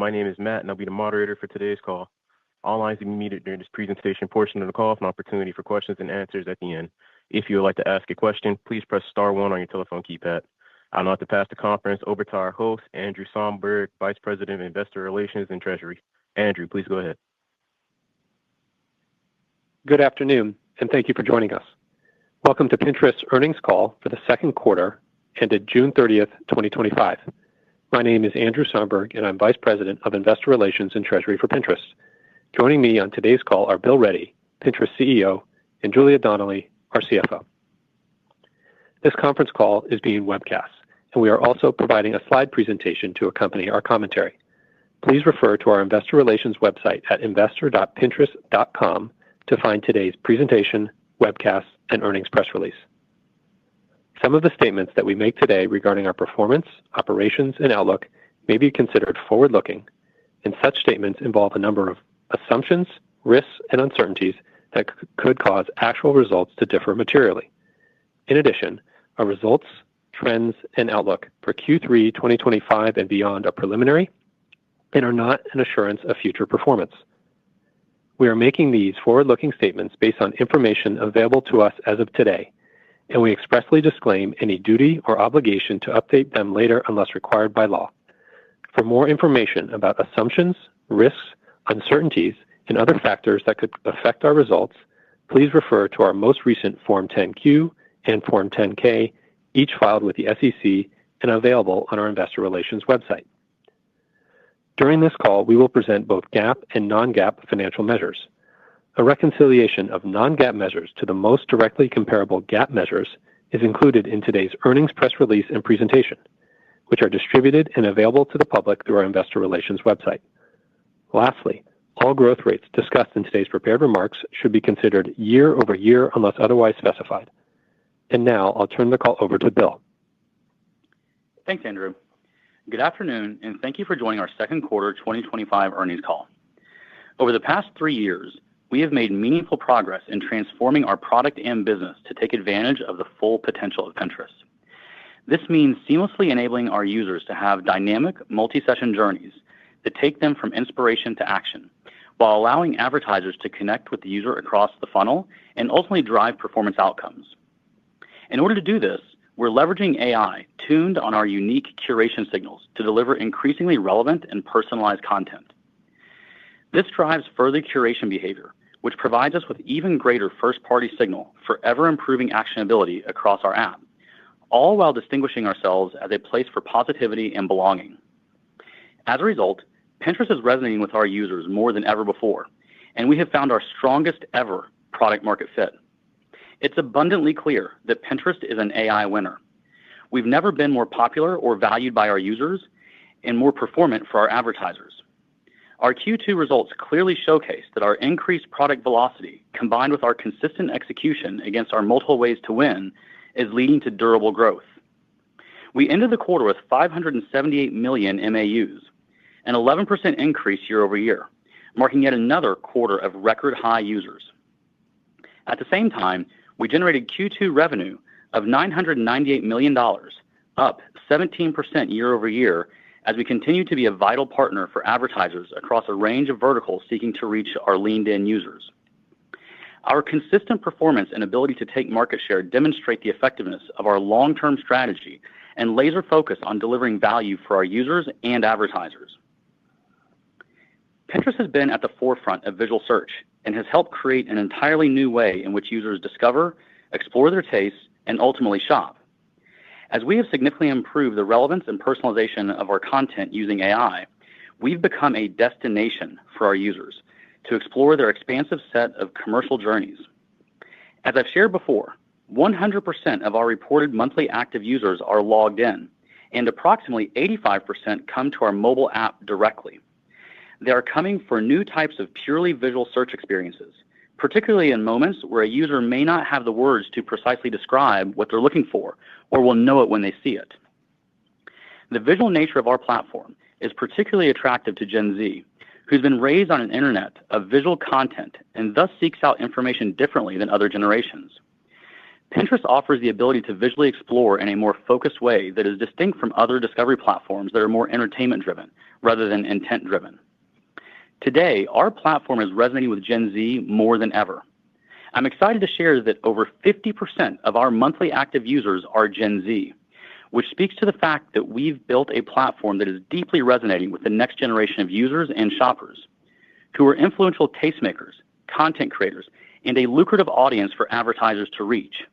My name is Matt, and I'll be the moderator for today's call. All lines will be muted during this presentation portion of the call with an opportunity for questions and answers at the end. If you would like to ask a question, please press star one on your telephone keypad. I'll now have to pass the conference over to our host, Andrew Somberg, Vice President of Investor Relations and Treasury. Andrew, please go ahead. Good afternoon, and thank you for joining us. Welcome to Pinterest's earnings call for the second quarter ended June 30th, 2025. My name is Andrew Somberg, and I'm Vice President of Investor Relations and Treasury for Pinterest. Joining me on today's call are Bill Ready, Pinterest CEO, and Julia Donnelly, our CFO. This conference call is being webcast, and we are also providing a slide presentation to accompany our commentary. Please refer to our Investor Relations website at investor.pinterest.com to find today's presentation, webcast, and earnings press release. Some of the statements that we make today regarding our performance, operations, and outlook may be considered forward-looking, and such statements involve a number of assumptions, risks, and uncertainties that could cause actual results to differ materially. In addition, our results, trends, and outlook for Q3 2025 and beyond are preliminary and are not an assurance of future performance. We are making these forward-looking statements based on information available to us as of today, and we expressly disclaim any duty or obligation to update them later unless required by law. For more information about assumptions, risks, uncertainties, and other factors that could affect our results, please refer to our most recent Form 10-Q and Form 10-K, each filed with the SEC and available on our Investor Relations website. During this call, we will present both GAAP and non-GAAP financial measures. A reconciliation of non-GAAP measures to the most directly comparable GAAP measures is included in today's earnings press release and presentation, which are distributed and available to the public through our Investor Relations website. Lastly, all growth rates discussed in today's prepared remarks should be considered year over year unless otherwise specified. And now I'll turn the call over to Bill. Thanks, Andrew. Good afternoon, and thank you for joining our second quarter 2025 earnings call. Over the past 3 years, we have made meaningful progress in transforming our product and business to take advantage of the full potential of Pinterest. This means seamlessly enabling our users to have dynamic, multi-session journeys that take them from inspiration to action, while allowing advertisers to connect with the user across the funnel and ultimately drive performance outcomes. In order to do this, we're leveraging AI tuned on our unique curation signals to deliver increasingly relevant and personalized content. This drives further curation behavior, which provides us with even greater first-party signal for ever-improving actionability across our app, all while distinguishing ourselves as a place for positivity and belonging. As a result, Pinterest is resonating with our users more than ever before, and we have found our strongest ever product-market fit. It's abundantly clear that Pinterest is an AI winner. We've never been more popular or valued by our users and more performant for our advertisers. Our Q2 results clearly showcase that our increased product velocity, combined with our consistent execution against our multiple ways to win, is leading to durable growth. We ended the quarter with 578 million MAUs, an 11% increase year over year, marking yet another quarter of record high users. At the same time, we generated Q2 revenue of $998 million, up 17% year over year, as we continue to be a vital partner for advertisers across a range of verticals seeking to reach our leaned-in users. Our consistent performance and ability to take market share demonstrate the effectiveness of our long-term strategy and laser focus on delivering value for our users and advertisers. Pinterest has been at the forefront of visual search and has helped create an entirely new way in which users discover, explore their tastes, and ultimately shop. As we have significantly improved the relevance and personalization of our content using AI, we've become a destination for our users to explore their expansive set of commercial journeys. As I've shared before, 100% of our reported monthly active users are logged in, and approximately 85% come to our mobile app directly. They are coming for new types of purely visual search experiences, particularly in moments where a user may not have the words to precisely describe what they're looking for, or will know it when they see it. The visual nature of our platform is particularly attractive to Gen Z, who's been raised on an internet of visual content and thus seeks out information differently than other generations. Pinterest offers the ability to visually explore in a more focused way that is distinct from other discovery platforms that are more entertainment-driven, rather than intent-driven. Today, our platform is resonating with Gen Z more than ever. I'm excited to share that over 50% of our monthly active users are Gen Z, which speaks to the fact that we've built a platform that is deeply resonating with the next generation of users and shoppers, who are influential tastemakers, content creators, and a lucrative audience for advertisers to reach.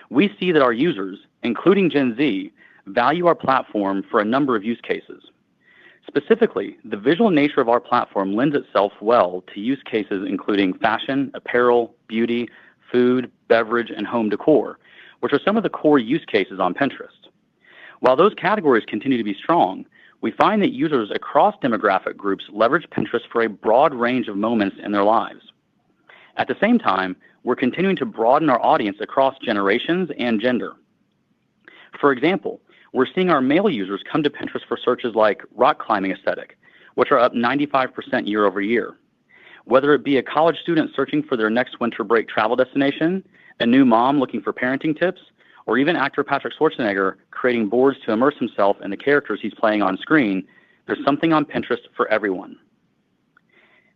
We see that our users, including Gen Z, value our platform for a number of use cases. Specifically, the visual nature of our platform lends itself well to use cases including fashion, apparel, beauty, food, beverage, and home decor, which are some of the core use cases on Pinterest. While those categories continue to be strong, we find that users across demographic groups leverage Pinterest for a broad range of moments in their lives. At the same time, we're continuing to broaden our audience across generations and gender. For example, we're seeing our male users come to Pinterest for searches like rock climbing aesthetic, which are up 95% year over year. Whether it be a college student searching for their next winter break travel destination, a new mom looking for parenting tips, or even actor Patrick Schwarzenegger creating boards to immerse himself in the characters he's playing on screen, there's something on Pinterest for everyone.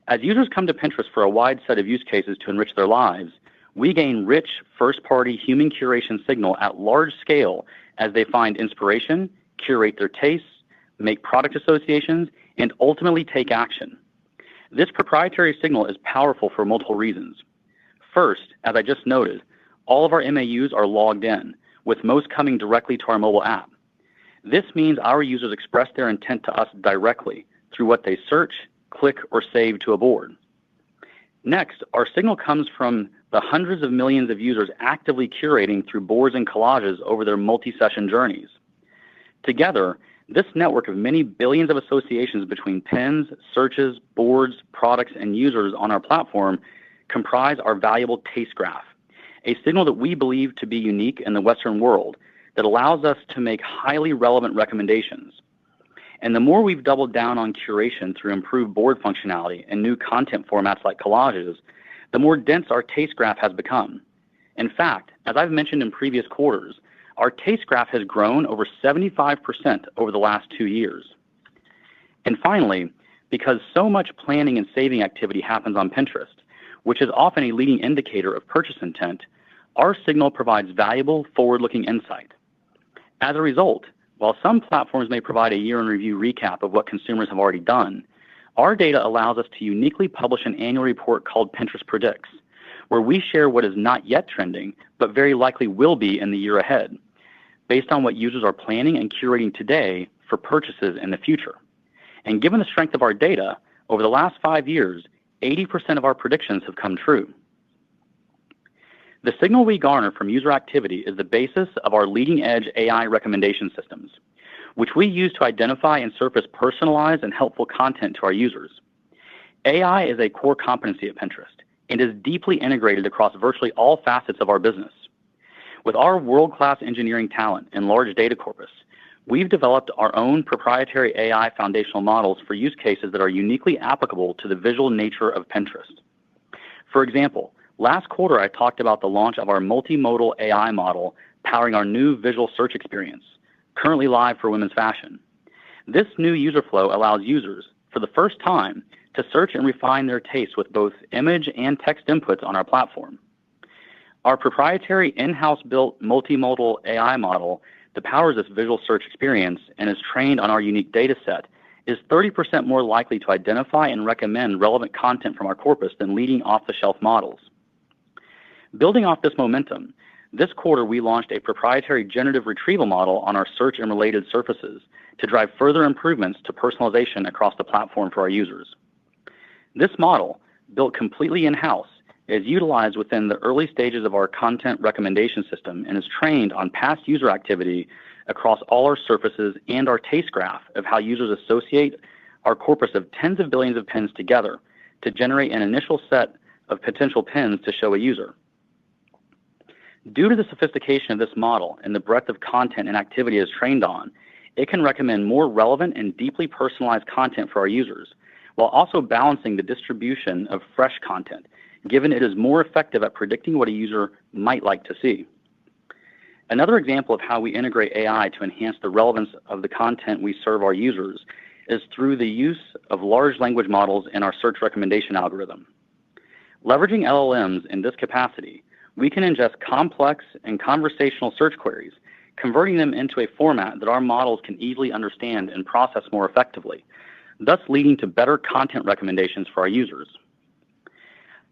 As users come to Pinterest for a wide set of use cases to enrich their lives, we gain rich first-party human curation signal at large scale as they find inspiration, curate their tastes, make product associations, and ultimately take action. This proprietary signal is powerful for multiple reasons. First, as I just noted, all of our MAUs are logged in, with most coming directly to our mobile app. This means our users express their intent to us directly through what they search, click, or save to a board. Next, our signal comes from the hundreds of millions of users actively curating through boards and collages over their multi-session journeys. Together, this network of many billions of associations between pins, searches, boards, products, and users on our platform comprise our valuable taste graph, a signal that we believe to be unique in the Western world that allows us to make highly relevant recommendations. And the more we've doubled down on curation through improved board functionality and new content formats like collages, the more dense our taste graph has become. In fact, as I've mentioned in previous quarters, our taste graph has grown over 75% over the last 2 years. And finally, because so much planning and saving activity happens on Pinterest, which is often a leading indicator of purchase intent, our signal provides valuable forward-looking insight. As a result, while some platforms may provide a year-in-review recap of what consumers have already done, our data allows us to uniquely publish an annual report called Pinterest Predicts, where we share what is not yet trending, but very likely will be in the year ahead, based on what users are planning and curating today for purchases in the future. And given the strength of our data, over the last 5 years, 80% of our predictions have come true. The signal we garner from user activity is the basis of our leading-edge AI recommendation systems, which we use to identify and surface personalized and helpful content to our users. AI is a core competency at Pinterest and is deeply integrated across virtually all facets of our business. With our world-class engineering talent and large data corpus, we've developed our own proprietary AI foundational models for use cases that are uniquely applicable to the visual nature of Pinterest. For example, last quarter I talked about the launch of our multimodal AI model powering our new visual search experience, currently live for women's fashion. This new user flow allows users, for the first time, to search and refine their tastes with both image and text inputs on our platform. Our proprietary in-house built multimodal AI model that powers this visual search experience and is trained on our unique data set is 30% more likely to identify and recommend relevant content from our corpus than leading off-the-shelf models. Building off this momentum, this quarter we launched a proprietary generative retrieval model on our search and related surfaces to drive further improvements to personalization across the platform for our users. This model, built completely in-house, is utilized within the early stages of our content recommendation system and is trained on past user activity across all our surfaces and our taste graph of how users associate our corpus of tens of billions of pins together to generate an initial set of potential pins to show a user. Due to the sophistication of this model and the breadth of content and activity it is trained on, it can recommend more relevant and deeply personalized content for our users, while also balancing the distribution of fresh content, given it is more effective at predicting what a user might like to see. Another example of how we integrate AI to enhance the relevance of the content we serve our users is through the use of large language models in our search recommendation algorithm. Leveraging LLMs in this capacity, we can ingest complex and conversational search queries, converting them into a format that our models can easily understand and process more effectively, thus leading to better content recommendations for our users.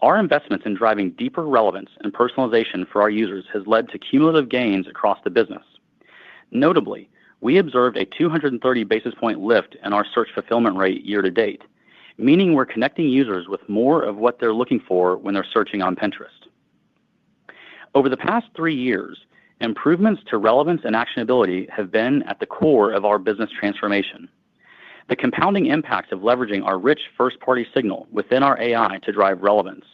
Our investments in driving deeper relevance and personalization for our users has led to cumulative gains across the business. Notably, we observed a 230 basis point lift in our search fulfillment rate year to date, meaning we're connecting users with more of what they're looking for when they're searching on Pinterest. Over the past 3 years, improvements to relevance and actionability have been at the core of our business transformation. The compounding impacts of leveraging our rich first-party signal within our AI to drive relevance,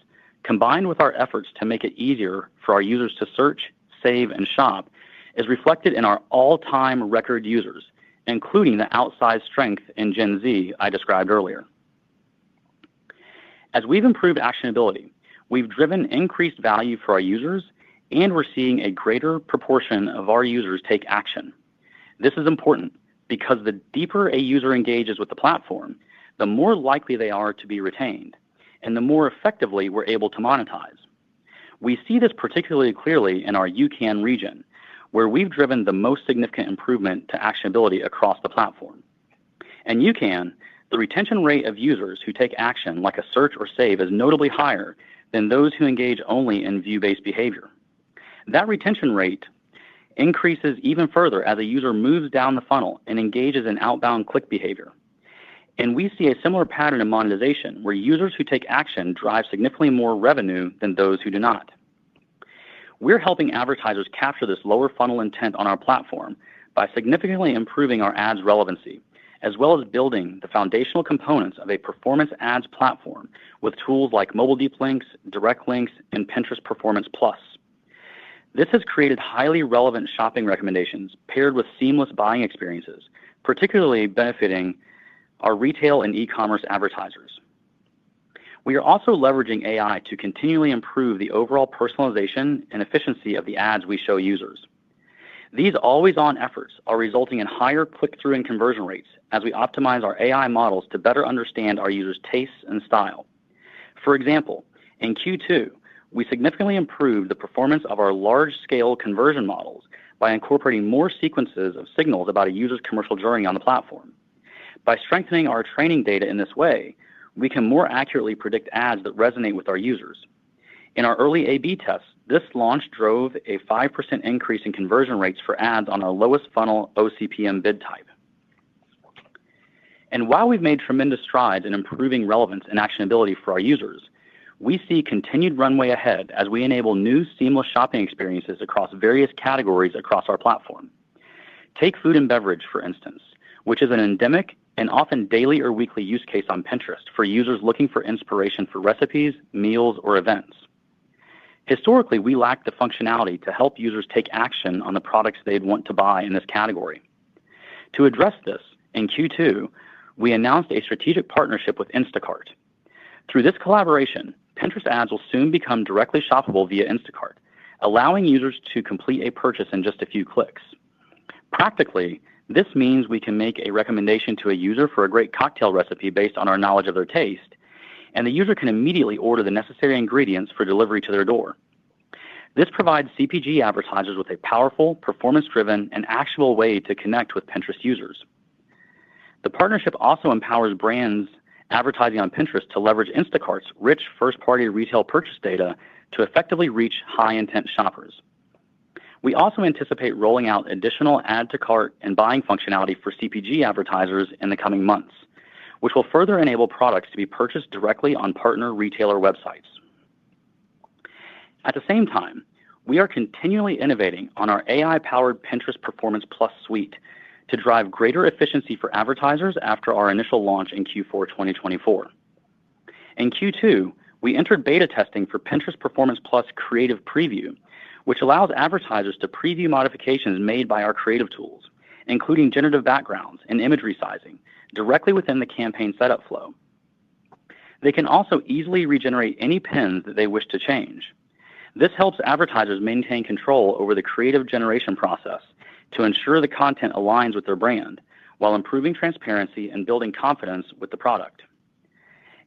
combined with our efforts to make it easier for our users to search, save, and shop, is reflected in our all-time record users, including the outsized strength in Gen Z I described earlier. As we've improved actionability, we've driven increased value for our users, and we're seeing a greater proportion of our users take action. This is important because the deeper a user engages with the platform, the more likely they are to be retained, and the more effectively we're able to monetize. We see this particularly clearly in our UCAN region, where we've driven the most significant improvement to actionability across the platform. In UCAN, the retention rate of users who take action like a search or save is notably higher than those who engage only in view-based behavior. That retention rate increases even further as a user moves down the funnel and engages in outbound click behavior. And we see a similar pattern in monetization, where users who take action drive significantly more revenue than those who do not. We're helping advertisers capture this lower funnel intent on our platform by significantly improving our ads relevancy, as well as building the foundational components of a performance ads platform with tools like mobile deep links, direct links, and Pinterest Performance Plus. This has created highly relevant shopping recommendations paired with seamless buying experiences, particularly benefiting our retail and e-commerce advertisers. We are also leveraging AI to continually improve the overall personalization and efficiency of the ads we show users. These always-on efforts are resulting in higher click-through and conversion rates as we optimize our AI models to better understand our users' tastes and style. For example, in Q2, we significantly improved the performance of our large-scale conversion models by incorporating more sequences of signals about a user's commercial journey on the platform. By strengthening our training data in this way, we can more accurately predict ads that resonate with our users. In our early A/B tests, this launch drove a 5% increase in conversion rates for ads on our lowest funnel OCPM bid type. And while we've made tremendous strides in improving relevance and actionability for our users, we see continued runway ahead as we enable new seamless shopping experiences across various categories across our platform. Take food and beverage, for instance, which is an endemic and often daily or weekly use case on Pinterest for users looking for inspiration for recipes, meals, or events. Historically, we lacked the functionality to help users take action on the products they'd want to buy in this category. To address this, in Q2, we announced a strategic partnership with Instacart. Through this collaboration, Pinterest ads will soon become directly shoppable via Instacart, allowing users to complete a purchase in just a few clicks. Practically, this means we can make a recommendation to a user for a great cocktail recipe based on our knowledge of their taste, and the user can immediately order the necessary ingredients for delivery to their door. This provides CPG advertisers with a powerful, performance-driven, and actionable way to connect with Pinterest users. The partnership also empowers brands advertising on Pinterest to leverage Instacart's rich first-party retail purchase data to effectively reach high-intent shoppers. We also anticipate rolling out additional add-to-cart and buying functionality for CPG advertisers in the coming months, which will further enable products to be purchased directly on partner retailer websites. At the same time, we are continually innovating on our AI-powered Pinterest Performance Plus suite to drive greater efficiency for advertisers after our initial launch in Q4 2024. In Q2, we entered beta testing for Pinterest Performance Plus Creative Preview, which allows advertisers to preview modifications made by our creative tools, including generative backgrounds and image resizing, directly within the campaign setup flow. They can also easily regenerate any pins that they wish to change. This helps advertisers maintain control over the creative generation process to ensure the content aligns with their brand, while improving transparency and building confidence with the product.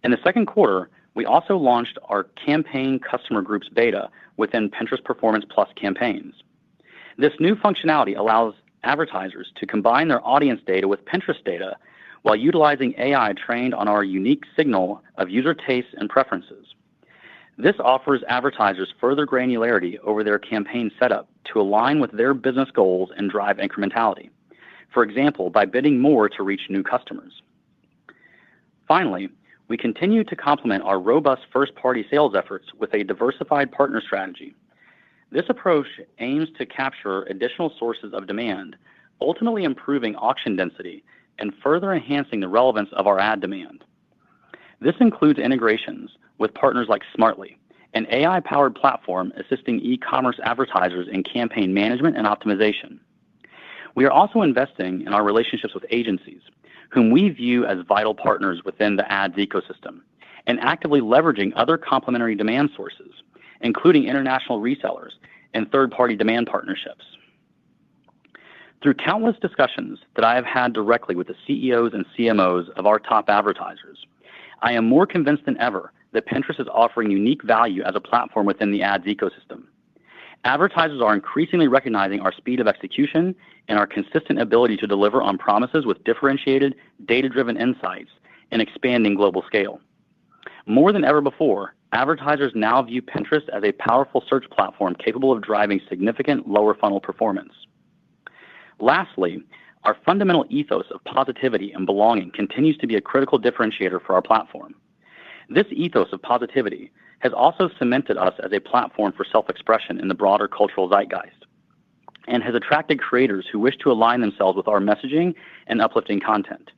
In the second quarter, we also launched our campaign customer groups beta within Pinterest Performance Plus campaigns. This new functionality allows advertisers to combine their audience data with Pinterest data while utilizing AI trained on our unique signal of user tastes and preferences. This offers advertisers further granularity over their campaign setup to align with their business goals and drive incrementality. For example, by bidding more to reach new customers. Finally, we continue to complement our robust first-party sales efforts with a diversified partner strategy. This approach aims to capture additional sources of demand, ultimately improving auction density and further enhancing the relevance of our ad demand. This includes integrations with partners like Smartly, an AI-powered platform assisting e-commerce advertisers in campaign management and optimization. We are also investing in our relationships with agencies, whom we view as vital partners within the ads ecosystem, and actively leveraging other complementary demand sources, including international resellers and third-party demand partnerships. Through countless discussions that I have had directly with the CEOs and CMOs of our top advertisers, I am more convinced than ever that Pinterest is offering unique value as a platform within the ads ecosystem. Advertisers are increasingly recognizing our speed of execution and our consistent ability to deliver on promises with differentiated, data-driven insights and expanding global scale. More than ever before, advertisers now view Pinterest as a powerful search platform capable of driving significant lower funnel performance. Lastly, our fundamental ethos of positivity and belonging continues to be a critical differentiator for our platform. This ethos of positivity has also cemented us as a platform for self-expression in the broader cultural zeitgeist, and has attracted creators who wish to align themselves with our messaging and uplifting content.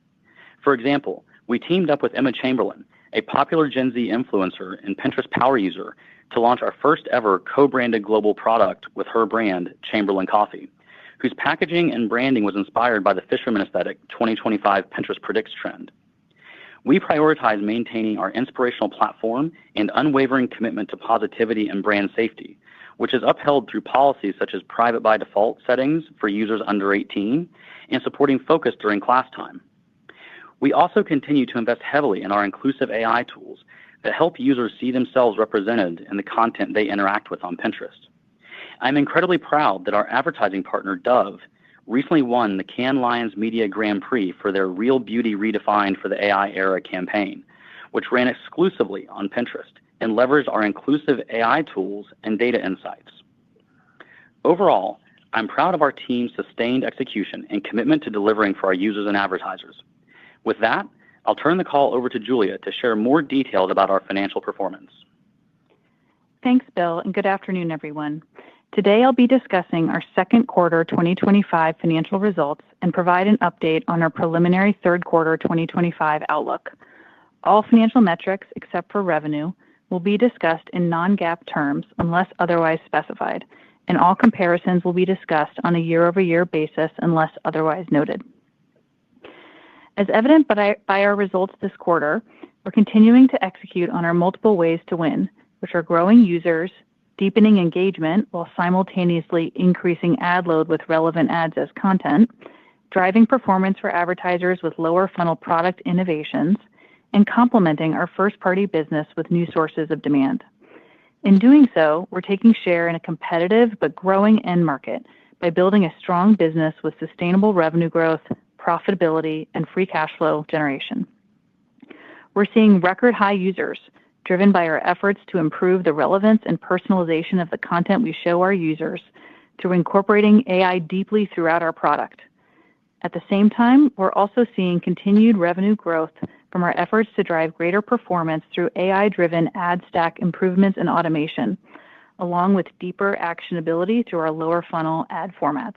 For example, we teamed up with Emma Chamberlain, a popular Gen Z influencer and Pinterest power user, to launch our first ever co-branded global product with her brand, Chamberlain Coffee, whose packaging and branding was inspired by the Fisherman Aesthetic 2025 Pinterest Predicts trend. We prioritize maintaining our inspirational platform and unwavering commitment to positivity and brand safety, which is upheld through policies such as private by default settings for users under 18 and supporting focus during class time. We also continue to invest heavily in our inclusive AI tools that help users see themselves represented in the content they interact with on Pinterest. I'm incredibly proud that our advertising partner, Dove, recently won the Cannes Lions Media Grand Prix for their Real Beauty Redefined for the AI Era campaign, which ran exclusively on Pinterest and leveraged our inclusive AI tools and data insights. Overall, I'm proud of our team's sustained execution and commitment to delivering for our users and advertisers. With that, I'll turn the call over to Julia to share more details about our financial performance. Thanks, Bill, and good afternoon, everyone. Today, I'll be discussing our second quarter 2025 financial results and provide an update on our preliminary third quarter 2025 outlook. All financial metrics, except for revenue, will be discussed in non-GAAP terms unless otherwise specified, and all comparisons will be discussed on a year-over-year basis unless otherwise noted. As evident by our results this quarter, we're continuing to execute on our multiple ways to win, which are growing users, deepening engagement while simultaneously increasing ad load with relevant ads as content, driving performance for advertisers with lower funnel product innovations, and complementing our first-party business with new sources of demand. In doing so, we're taking share in a competitive but growing end market by building a strong business with sustainable revenue growth, profitability, and free cash flow generation. We're seeing record high users, driven by our efforts to improve the relevance and personalization of the content we show our users through incorporating AI deeply throughout our product. At the same time, we're also seeing continued revenue growth from our efforts to drive greater performance through AI-driven ad stack improvements and automation, along with deeper actionability through our lower funnel ad formats.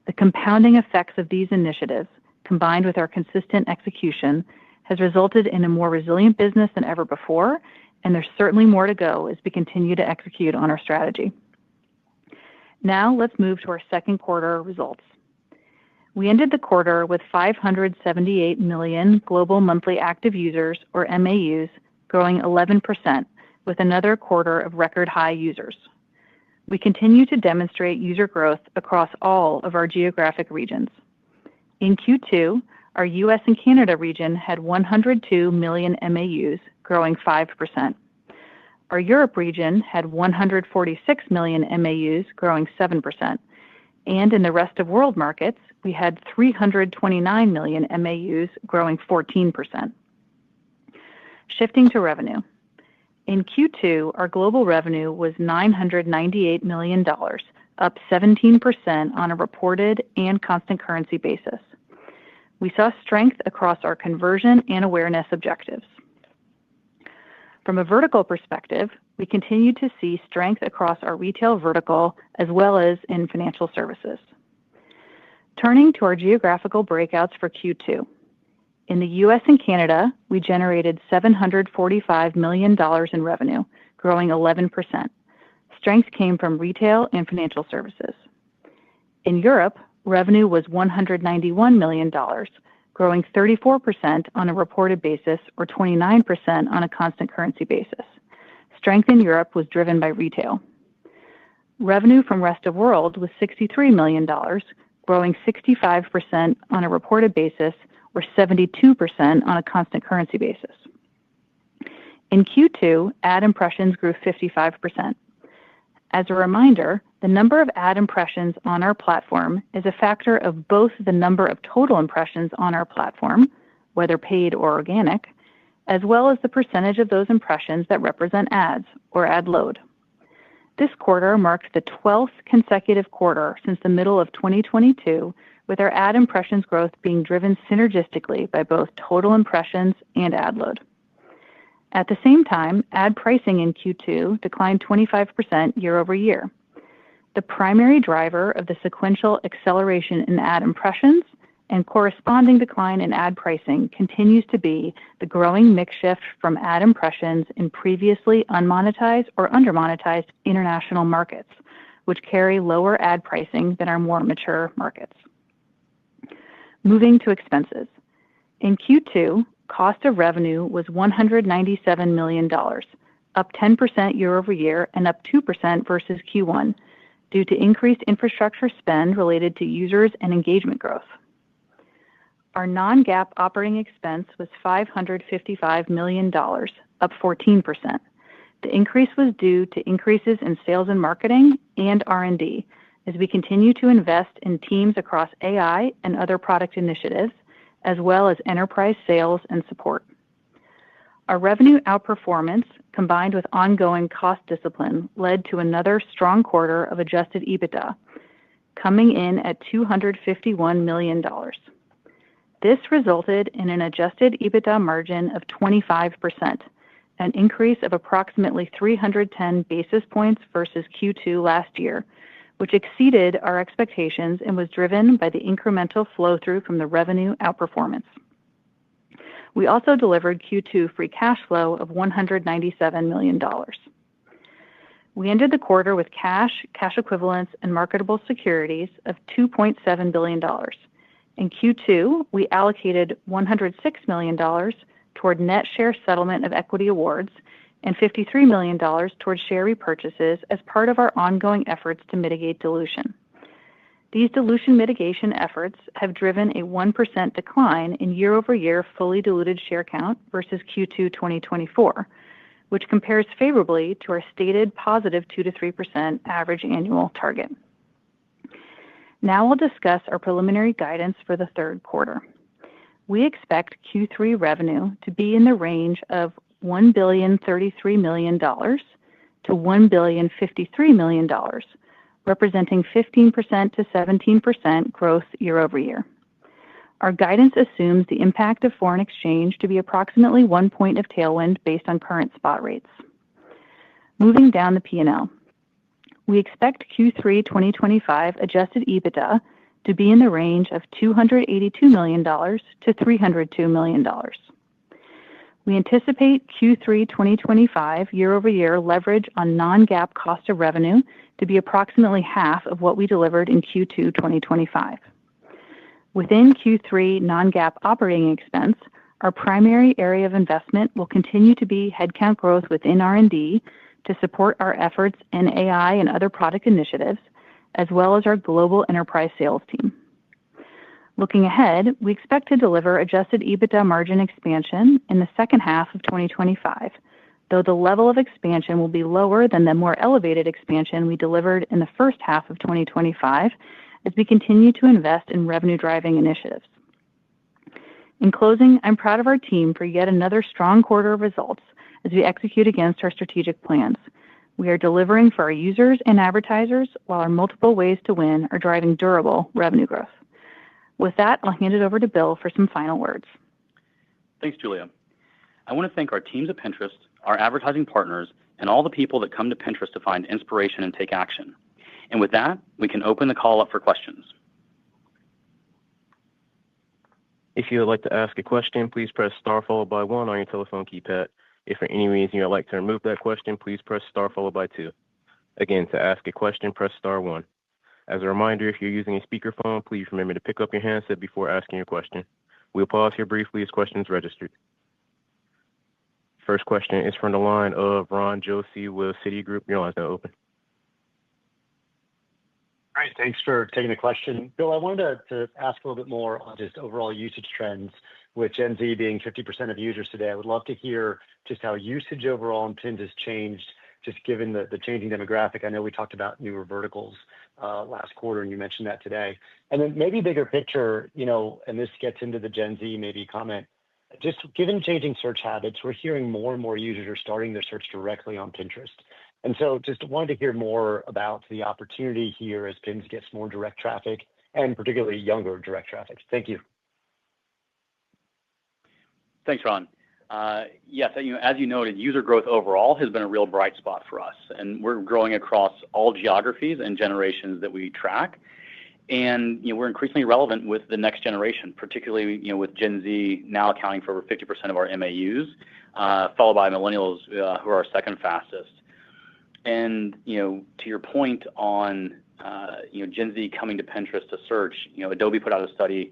The compounding effects of these initiatives, combined with our consistent execution, has resulted in a more resilient business than ever before, and there's certainly more to go as we continue to execute on our strategy. Now let's move to our second quarter results. We ended the quarter with 578 million global monthly active users, or MAUs, growing 11%, with another quarter of record high users. We continue to demonstrate user growth across all of our geographic regions. In Q2, our US and Canada region had 102 million MAUs, growing 5%. Our Europe region had 146 million MAUs, growing 7%. And in the rest of world markets, we had 329 million MAUs, growing 14%. Shifting to revenue. In Q2, our global revenue was $998 million, up 17% on a reported and constant currency basis. We saw strength across our conversion and awareness objectives. From a vertical perspective, we continue to see strength across our retail vertical as well as in financial services. Turning to our geographical breakouts for Q2. In the US and Canada, we generated $745 million in revenue, growing 11%. Strength came from retail and financial services. In Europe, revenue was $191 million, growing 34% on a reported basis or 29% on a constant currency basis. Strength in Europe was driven by retail. Revenue from rest of world was $63 million, growing 65% on a reported basis or 72% on a constant currency basis. In Q2, ad impressions grew 55%. As a reminder, the number of ad impressions on our platform is a factor of both the number of total impressions on our platform, whether paid or organic, as well as the percentage of those impressions that represent ads or ad load. This quarter marked the 12th consecutive quarter since the middle of 2022, with our ad impressions growth being driven synergistically by both total impressions and ad load. At the same time, ad pricing in Q2 declined 25% year over year. The primary driver of the sequential acceleration in ad impressions and corresponding decline in ad pricing continues to be the growing mix shift from ad impressions in previously unmonetized or undermonetized international markets, which carry lower ad pricing than our more mature markets. Moving to expenses. In Q2, cost of revenue was $197 million, up 10% year over year and up 2% versus Q1 due to increased infrastructure spend related to users and engagement growth. Our non-GAAP operating expense was $555 million, up 14%. The increase was due to increases in sales and marketing and R&D as we continue to invest in teams across AI and other product initiatives, as well as enterprise sales and support. Our revenue outperformance, combined with ongoing cost discipline, led to another strong quarter of adjusted EBITDA, coming in at $251 million. This resulted in an adjusted EBITDA margin of 25%, an increase of approximately 310 basis points versus Q2 last year, which exceeded our expectations and was driven by the incremental flow-through from the revenue outperformance. We also delivered Q2 free cash flow of $197 million. We ended the quarter with cash, cash equivalents, and marketable securities of $2.7 billion. In Q2, we allocated $106 million toward net share settlement of equity awards and $53 million towards share repurchases as part of our ongoing efforts to mitigate dilution. These dilution mitigation efforts have driven a 1% decline in year-over-year fully diluted share count versus Q2 2024, which compares favorably to our stated positive 2 to 3% average annual target. Now we'll discuss our preliminary guidance for the third quarter. We expect Q3 revenue to be in the range of $1,033 million to $1,053 million, representing 15% to 17% growth year over year. Our guidance assumes the impact of foreign exchange to be approximately 1 point of tailwind based on current spot rates. Moving down the P&L, we expect Q3 2025 adjusted EBITDA to be in the range of $282 million to $302 million. We anticipate Q3 2025 year-over-year leverage on non-GAAP cost of revenue to be approximately half of what we delivered in Q2 2025. Within Q3 non-GAAP operating expense, our primary area of investment will continue to be headcount growth within R&D to support our efforts in AI and other product initiatives, as well as our global enterprise sales team. Looking ahead, we expect to deliver adjusted EBITDA margin expansion in the second half of 2025, though the level of expansion will be lower than the more elevated expansion we delivered in the first half of 2025 as we continue to invest in revenue-driving initiatives. In closing, I'm proud of our team for yet another strong quarter of results as we execute against our strategic plans. We are delivering for our users and advertisers while our multiple ways to win are driving durable revenue growth. With that, I'll hand it over to Bill for some final words. Thanks, Julia. I want to thank our teams at Pinterest, our advertising partners, and all the people that come to Pinterest to find inspiration and take action. And with that, we can open the call up for questions. If you would like to ask a question, please press star followed by 1 on your telephone keypad. If for any reason you would like to remove that question, please press star followed by 2. Again, to ask a question, press star 1. As a reminder, if you're using a speakerphone, please remember to pick up your handset before asking your question. We'll pause here briefly as questions registered. First question is from the line of Ron Josey with Citigroup. Your line's now open. All right, thanks for taking the question. Bill, I wanted to ask a little bit more on just overall usage trends. With Gen Z being 50% of users today, I would love to hear just how usage overall in Pins has changed, just given the changing demographic. I know we talked about newer verticals last quarter, and you mentioned that today. And then maybe bigger picture, and this gets into the Gen Z maybe comment, just given changing search habits, we're hearing more and more users are starting their search directly on Pinterest. And so just wanted to hear more about the opportunity here as Pins gets more direct traffic and particularly younger direct traffic. Thank you. Thanks, Ron. Yes, as you noted, user growth overall has been a real bright spot for us, and we're growing across all geographies and generations that we track. And we're increasingly relevant with the next generation, particularly with Gen Z now accounting for over 50% of our MAUs, followed by millennials who are our second fastest. And to your point on Gen Z coming to Pinterest to search, Adobe put out a study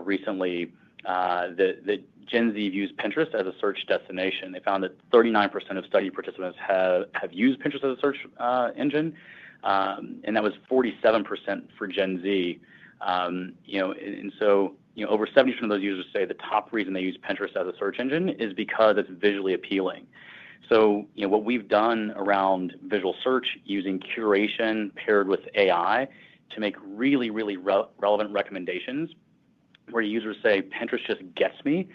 recently that Gen Z views Pinterest as a search destination. They found that 39% of study participants have used Pinterest as a search engine, and that was 47% for Gen Z. And so over 70% of those users say the top reason they use Pinterest as a search engine is because it's visually appealing. So what we've done around visual search using curation paired with AI to make really, really relevant recommendations where users say, Pinterest just gets me,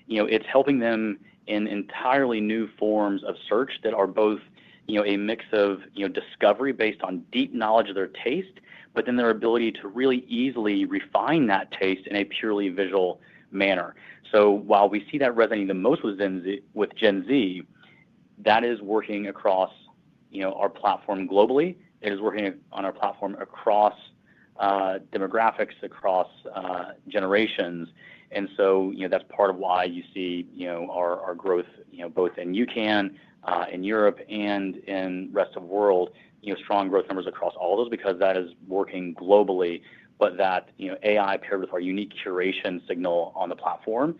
it's helping them in entirely new forms of search that are both a mix of discovery based on deep knowledge of their taste, but then their ability to really easily refine that taste in a purely visual manner. So while we see that resonating the most with Gen Z, that is working across our platform globally. It is working on our platform across demographics, across generations. And so that's part of why you see our growth both in UCAN, in Europe, and in rest of the world, strong growth numbers across all those, because that is working globally. But that AI paired with our unique curation signal on the platform,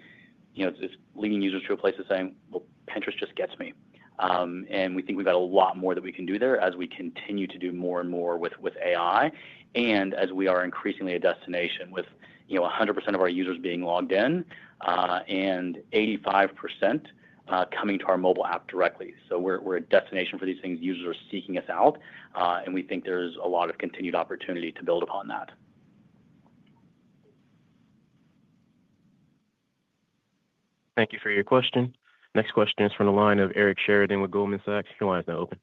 it's leading users to a place of saying, well, Pinterest just gets me. And we think we've got a lot more that we can do there as we continue to do more and more with AI, and as we are increasingly a destination with 100% of our users being logged in and 85% coming to our mobile app directly. So we're a destination for these things. Users are seeking us out, and we think there's a lot of continued opportunity to build upon that. Thank you for your question. Next question is from the line of Eric Sheridan with Goldman Sachs. Your line is now open.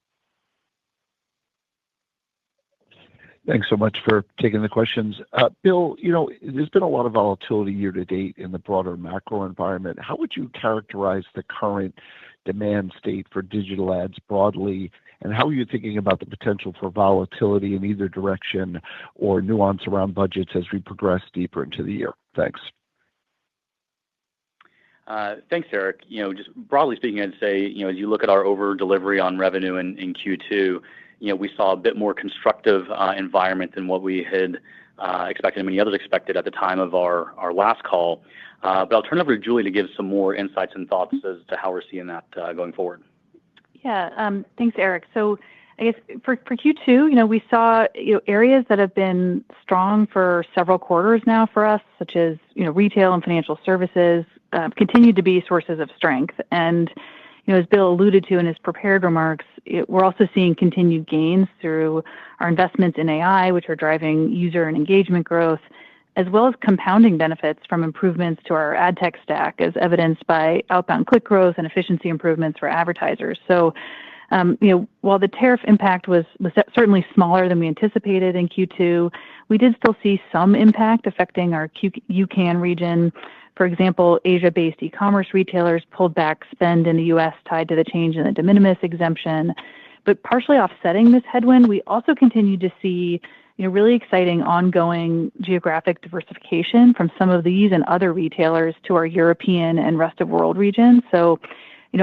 Thanks so much for taking the questions. Bill, there's been a lot of volatility year to date in the broader macro environment. How would you characterize the current demand state for digital ads broadly, and how are you thinking about the potential for volatility in either direction or nuance around budgets as we progress deeper into the year? Thanks. Thanks, Eric. Just broadly speaking, I'd say, as you look at our over delivery on revenue in Q2, we saw a bit more constructive environment than what we had expected and many others expected at the time of our last call. But I'll turn it over to Julie to give some more insights and thoughts as to how we're seeing that going forward. Yeah, thanks, Eric. So I guess for Q2, we saw areas that have been strong for several quarters now for us, such as retail and financial services, continue to be sources of strength. And as Bill alluded to in his prepared remarks, we're also seeing continued gains through our investments in AI, which are driving user and engagement growth, as well as compounding benefits from improvements to our ad tech stack, as evidenced by outbound click growth and efficiency improvements for advertisers. So, while the tariff impact was certainly smaller than we anticipated in Q2, we did still see some impact affecting our UCAN region. For example, Asia-based e-commerce retailers pulled back spend in the U.S. tied to the change in the de minimis exemption. But partially offsetting this headwind, we also continue to see really exciting ongoing geographic diversification from some of these and other retailers to our European and rest of world region. So,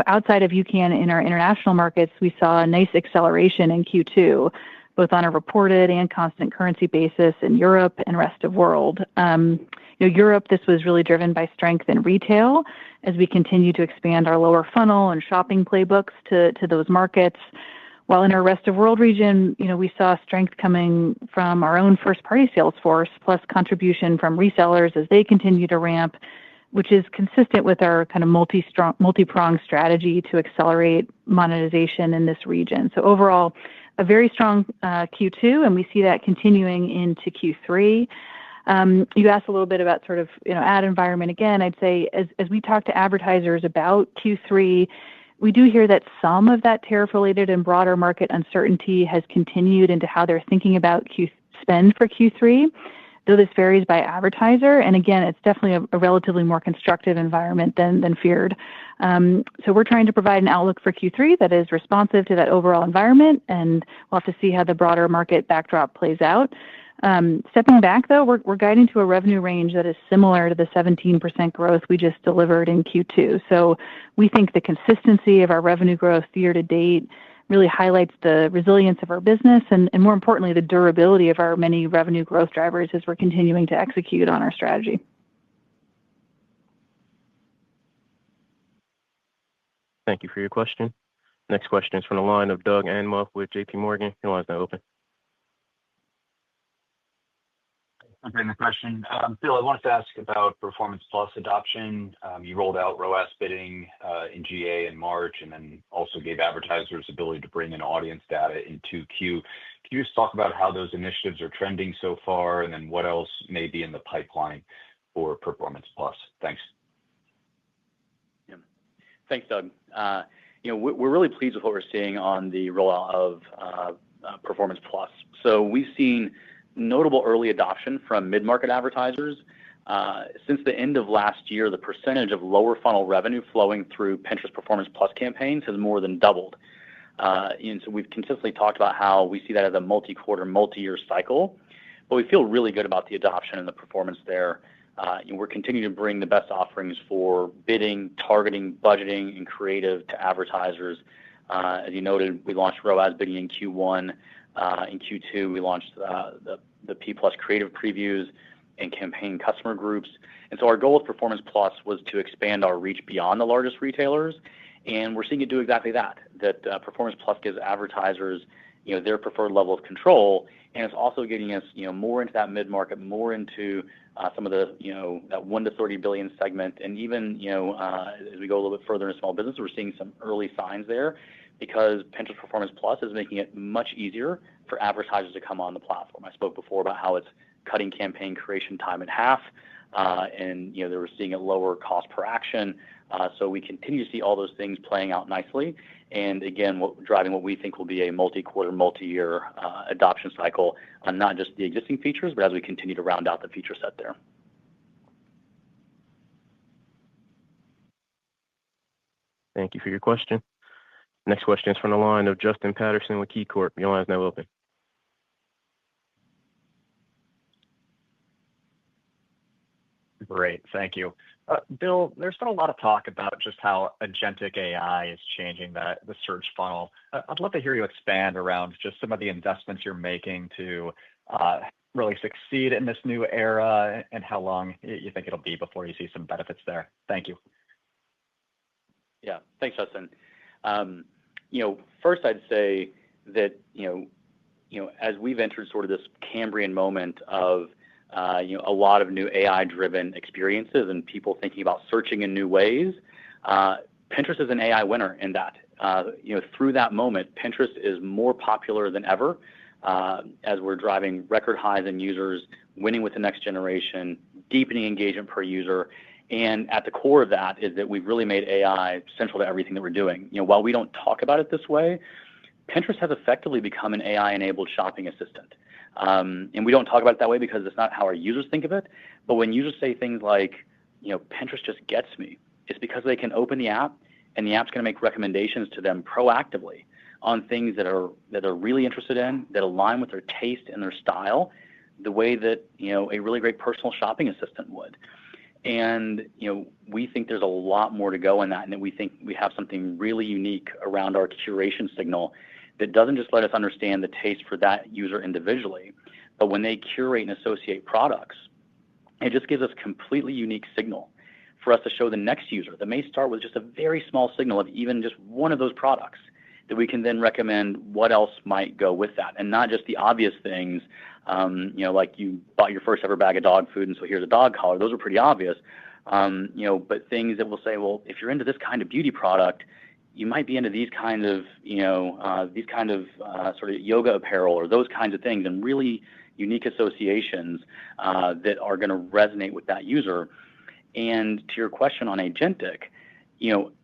outside of UCAN in our international markets, we saw a nice acceleration in Q2, both on a reported and constant currency basis in Europe and rest of world. Europe, this was really driven by strength in retail as we continue to expand our lower funnel and shopping playbooks to those markets. While in our rest of world region, we saw strength coming from our own first-party sales force, plus contribution from resellers as they continue to ramp, which is consistent with our kind of multi-pronged strategy to accelerate monetization in this region. So overall, a very strong Q2, and we see that continuing into Q3. You asked a little bit about sort of ad environment. Again, I'd say as we talk to advertisers about Q3, we do hear that some of that tariff-related and broader market uncertainty has continued into how they're thinking about spend for Q3, though this varies by advertiser. And again, it's definitely a relatively more constructive environment than feared. So we're trying to provide an outlook for Q3 that is responsive to that overall environment, and we'll have to see how the broader market backdrop plays out. Stepping back, though, we're guiding to a revenue range that is similar to the 17% growth we just delivered in Q2. So we think the consistency of our revenue growth year to date really highlights the resilience of our business and more importantly, the durability of our many revenue growth drivers as we're continuing to execute on our strategy. Thank you for your question. Next question is from the line of Doug Anmuth with JPMorgan. Your line is now open. I'm taking the question. Bill, I wanted to ask about Performance Plus adoption. You rolled out ROAS bidding in GA in March and then also gave advertisers the ability to bring in audience data in 2Q. Can you just talk about how those initiatives are trending so far and then what else may be in the pipeline for Performance Plus? Thanks. Yeah. Thanks, Doug. We're really pleased with what we're seeing on the rollout of Performance Plus. So we've seen notable early adoption from mid-market advertisers. Since the end of last year, the percentage of lower funnel revenue flowing through Pinterest Performance Plus campaigns has more than doubled. And so we've consistently talked about how we see that as a multi-quarter, multi-year cycle, but we feel really good about the adoption and the performance there. We're continuing to bring the best offerings for bidding, targeting, budgeting, and creative to advertisers. As you noted, we launched ROAS bidding in Q1. In Q2, we launched the P Plus creative previews and campaign customer groups. And so our goal with Performance Plus was to expand our reach beyond the largest retailers. And we're seeing it do exactly that Performance Plus gives advertisers their preferred level of control. And it's also getting us more into that mid-market, more into some of the that 1 to 30 billion segment. And even as we go a little bit further in small business, we're seeing some early signs there, because Pinterest Performance Plus is making it much easier for advertisers to come on the platform. I spoke before about how it's cutting campaign creation time in half, and they were seeing a lower cost per action. So we continue to see all those things playing out nicely. And again, driving what we think will be a multi-quarter, multi-year adoption cycle on not just the existing features, but as we continue to round out the feature set there. Thank you for your question. Next question is from the line of Justin Patterson with KeyCorp. Your line is now open. Great. Thank you. Bill, there's been a lot of talk about just how agentic AI is changing the search funnel. I'd love to hear you expand around just some of the investments you're making to really succeed in this new era and how long you think it'll be before you see some benefits there. Thank you. Yeah. Thanks, Justin. First, I'd say that as we've entered sort of this Cambrian moment of a lot of new AI-driven experiences and people thinking about searching in new ways, Pinterest is an AI winner in that. Through that moment, Pinterest is more popular than ever as we're driving record highs in users, winning with the next generation, deepening engagement per user. And at the core of that is that we've really made AI central to everything that we're doing. While we don't talk about it this way, Pinterest has effectively become an AI-enabled shopping assistant. And we don't talk about it that way because it's not how our users think of it. But when users say things like, Pinterest just gets me, it's because they can open the app and the app's going to make recommendations to them proactively on things that they're really interested in, that align with their taste and their style, the way that a really great personal shopping assistant would. And we think there's a lot more to go in that, and that we think we have something really unique around our curation signal that doesn't just let us understand the taste for that user individually, but when they curate and associate products, it just gives us completely unique signal for us to show the next user that may start with just a very small signal of even just one of those products, that we can then recommend what else might go with that, and not just the obvious things, like you bought your first ever bag of dog food, and so here's a dog collar. Those are pretty obvious, but things that will say, well, if you're into this kind of beauty product, you might be into these kind of, sort of yoga apparel or those kinds of things, and really unique associations that are going to resonate with that user. And to your question on agentic,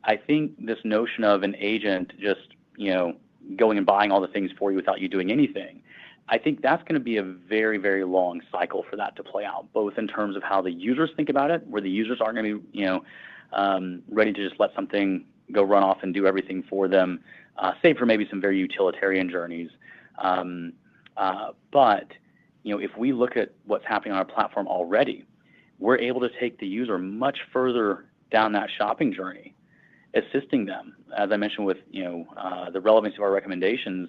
I think this notion of an agent just, going and buying all the things for you without you doing anything, I think that's going to be a very, very long cycle for that to play out, both in terms of how the users think about it, where the users aren't going to be, ready to just let something go run off and do everything for them, save for maybe some very utilitarian journeys. But if we look at what's happening on our platform already, we're able to take the user much further down that shopping journey, assisting them. As I mentioned with the relevance of our recommendations,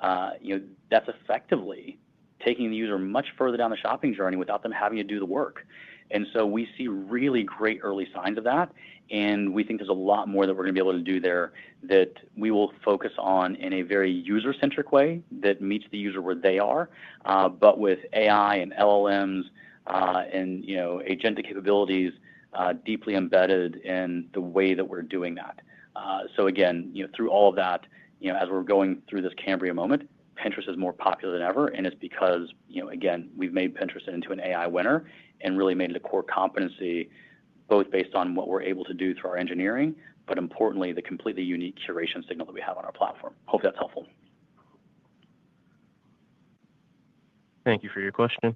that's effectively taking the user much further down the shopping journey without them having to do the work. And so we see really great early signs of that, and we think there's a lot more that we're going to be able to do there that we will focus on in a very user-centric way that meets the user where they are, but with AI and LLMs and agentic capabilities deeply embedded in the way that we're doing that. So again, through all of that, as we're going through this Cambrian moment, Pinterest is more popular than ever, and it's because, again, we've made Pinterest into an AI winner and really made it a core competency, both based on what we're able to do through our engineering, but importantly, the completely unique curation signal that we have on our platform. Hope that's helpful. Thank you for your question.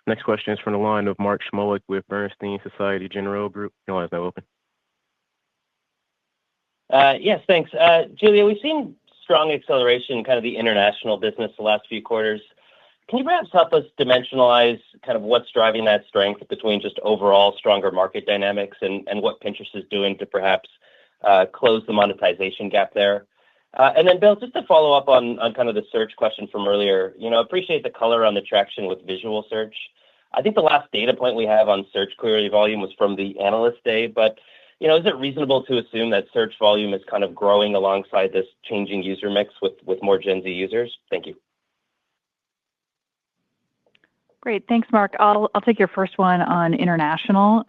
Next question is from the line of Mark Shmulik with Bernstein Society General Group. Your line is now open. Yes, thanks. Julia, we've seen strong acceleration in kind of the international business the last few quarters. Can you perhaps help us dimensionalize kind of what's driving that strength between just overall stronger market dynamics and what Pinterest is doing to perhaps close the monetization gap there? And then, Bill, just to follow up on kind of the search question from earlier, appreciate the color on the traction with visual search. I think the last data point we have on search query volume was from the analyst day, but is it reasonable to assume that search volume is kind of growing alongside this changing user mix with more Gen Z users? Thank you. Great. Thanks, Mark. I'll take your first one on international.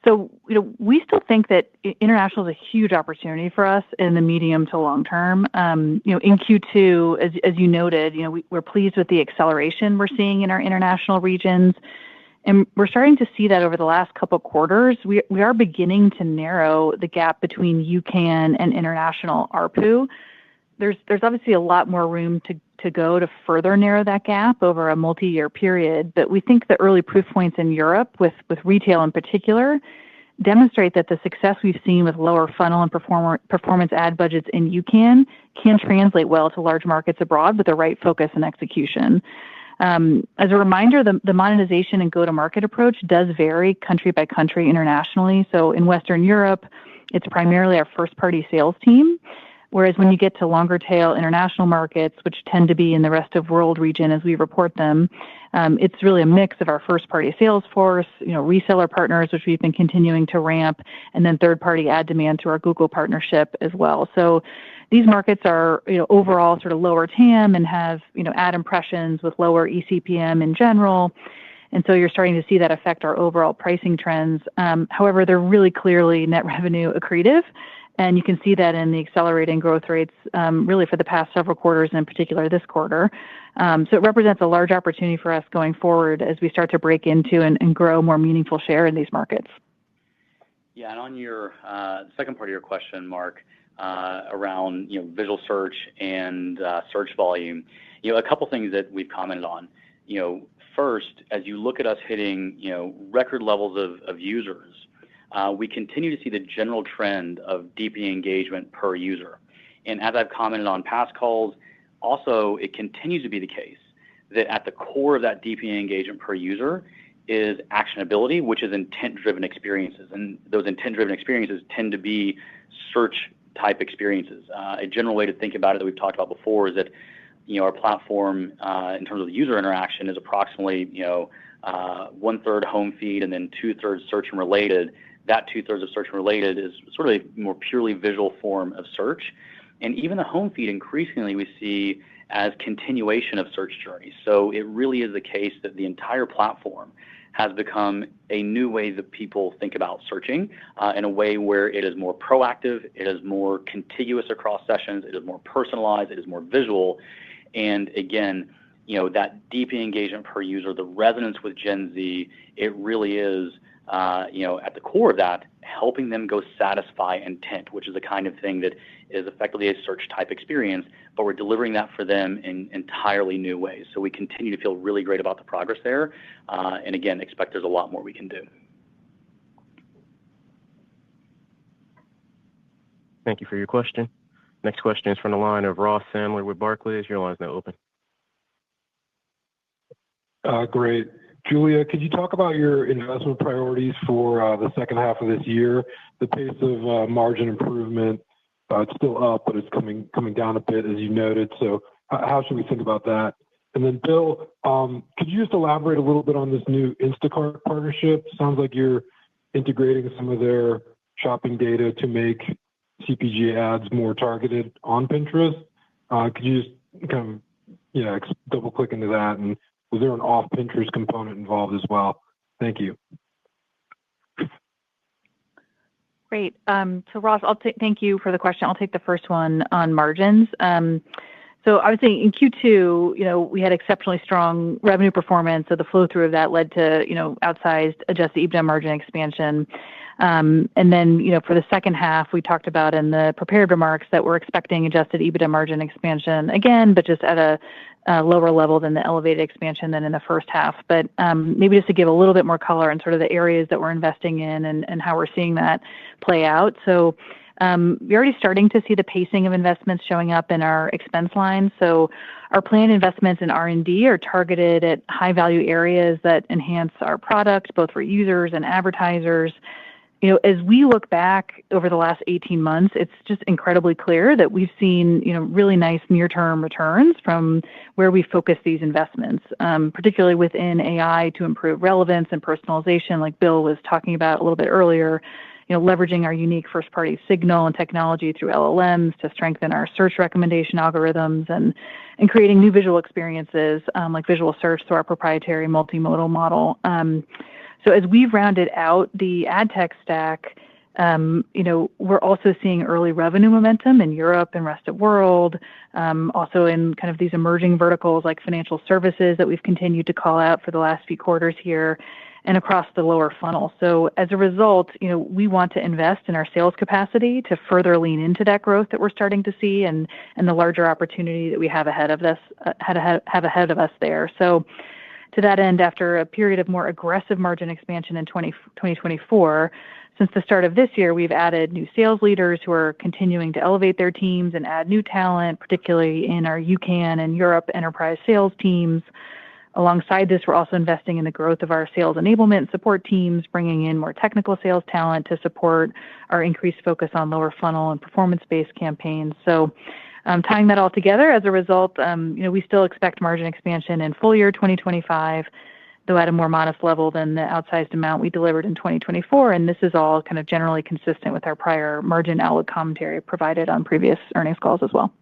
So, we still think that international is a huge opportunity for us in the medium to long term. In Q2, as you noted, we're pleased with the acceleration we're seeing in our international regions. And we're starting to see that over the last couple of quarters. We are beginning to narrow the gap between UCAN and international ARPU. There's obviously a lot more room to go to further narrow that gap over a multi-year period. But we think the early proof points in Europe, with retail in particular, demonstrate that the success we've seen with lower funnel and performance ad budgets in UCAN can translate well to large markets abroad with the right focus and execution. As a reminder, the monetization and go-to-market approach does vary country by country internationally. So in Western Europe, it's primarily our first-party sales team. Whereas when you get to longer tail international markets, which tend to be in the rest of world region as we report them, it's really a mix of our first-party sales force, reseller partners, which we've been continuing to ramp, and then third-party ad demand through our Google partnership as well. So, These markets are, overall sort of lower TAM and have, ad impressions with lower eCPM in general. And so you're starting to see that affect our overall pricing trends. However, they're really clearly net revenue accretive. And you can see that in the accelerating growth rates really for the past several quarters, and in particular this quarter. So it represents a large opportunity for us going forward as we start to break into and grow more meaningful share in these markets. Yeah, and on your second part of your question, Mark, around visual search and search volume, a couple things that we've commented on. First, as you look at us hitting record levels of users, we continue to see the general trend of deepening engagement per user. And as I've commented on past calls, also it continues to be the case that at the core of that deepening engagement per user is actionability, which is intent-driven experiences. And those intent-driven experiences tend to be search-type experiences. A general way to think about it that we've talked about before is that our platform, in terms of user interaction, is approximately 1/3 home feed and then 2/3 search and related. That 2/3 of search and related is sort of a more purely visual form of search. And even the home feed increasingly we see as continuation of search journeys. So it really is the case that the entire platform has become a new way that people think about searching in a way where it is more proactive, it is more contiguous across sessions, it is more personalized, it is more visual. And again, that deep engagement per user, the resonance with Gen Z, it really is, at the core of that, helping them go satisfy intent, which is the kind of thing that is effectively a search type experience, but we're delivering that for them in entirely new ways. So we continue to feel really great about the progress there. And again, expect there's a lot more we can do. Thank you for your question. Next question is from the line of Ross Sandler with Barclays. Your line is now open. Great. Julia, could you talk about your investment priorities for the second half of this year? The pace of margin improvement, it's still up, but it's coming down a bit, as you noted. So how should we think about that? And then, Bill, could you just elaborate a little bit on this new Instacart partnership? Sounds like you're integrating some of their shopping data to make CPG ads more targeted on Pinterest. Could you just kind of double click into that? And was there an off Pinterest component involved as well? Thank you. Great. So Ross, thank you for the question. I'll take the first one on margins. So I would say in Q2, we had exceptionally strong revenue performance. So the flow through of that led to, outsized adjusted EBITDA margin expansion. And then, for the second half, we talked about in the prepared remarks that we're expecting adjusted EBITDA margin expansion again, but just at a lower level than the elevated expansion than in the first half. But maybe just to give a little bit more color on sort of the areas that we're investing in and how we're seeing that play out. So we're already starting to see the pacing of investments showing up in our expense lines. So our planned investments in R&D are targeted at high value areas that enhance our product, both for users and advertisers. As we look back over the last 18 months, it's just incredibly clear that we've seen, really nice near-term returns from where we focus these investments, particularly within AI to improve relevance and personalization, like Bill was talking about a little bit earlier, leveraging our unique first-party signal and technology through LLMs to strengthen our search recommendation algorithms and creating new visual experiences like visual search through our proprietary multimodal model. So as we've rounded out the ad tech stack, we're also seeing early revenue momentum in Europe and rest of world, also in kind of these emerging verticals like financial services that we've continued to call out for the last few quarters here and across the lower funnel. So as a result, we want to invest in our sales capacity to further lean into that growth that we're starting to see and the larger opportunity that we have ahead of us there. So to that end, after a period of more aggressive margin expansion in 2024, since the start of this year, we've added new sales leaders who are continuing to elevate their teams and add new talent, particularly in our UCAN and Europe enterprise sales teams. Alongside this, we're also investing in the growth of our sales enablement support teams, bringing in more technical sales talent to support our increased focus on lower funnel and performance-based campaigns. So tying that all together, as a result, we still expect margin expansion in full year 2025. though at a more modest level than the outsized amount we delivered in 2024. And this is all kind of generally consistent with our prior margin outlook commentary provided on previous earnings calls as well.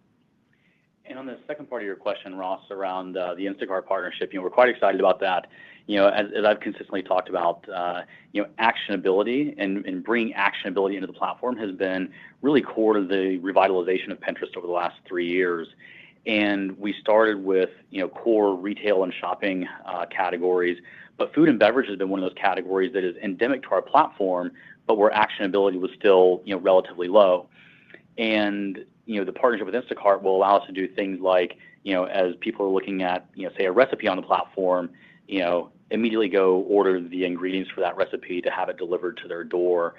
And on the second part of your question, Ross, around the Instacart partnership, we're quite excited about that. As I've consistently talked about, actionability and bringing actionability into the platform has been really core to the revitalization of Pinterest over the last 3 years. And we started with, core retail and shopping categories, but food and beverage has been one of those categories that is endemic to our platform, but where actionability was still, relatively low. And the partnership with Instacart will allow us to do things like, as people are looking at, say, a recipe on the platform, immediately go order the ingredients for that recipe to have it delivered to their door.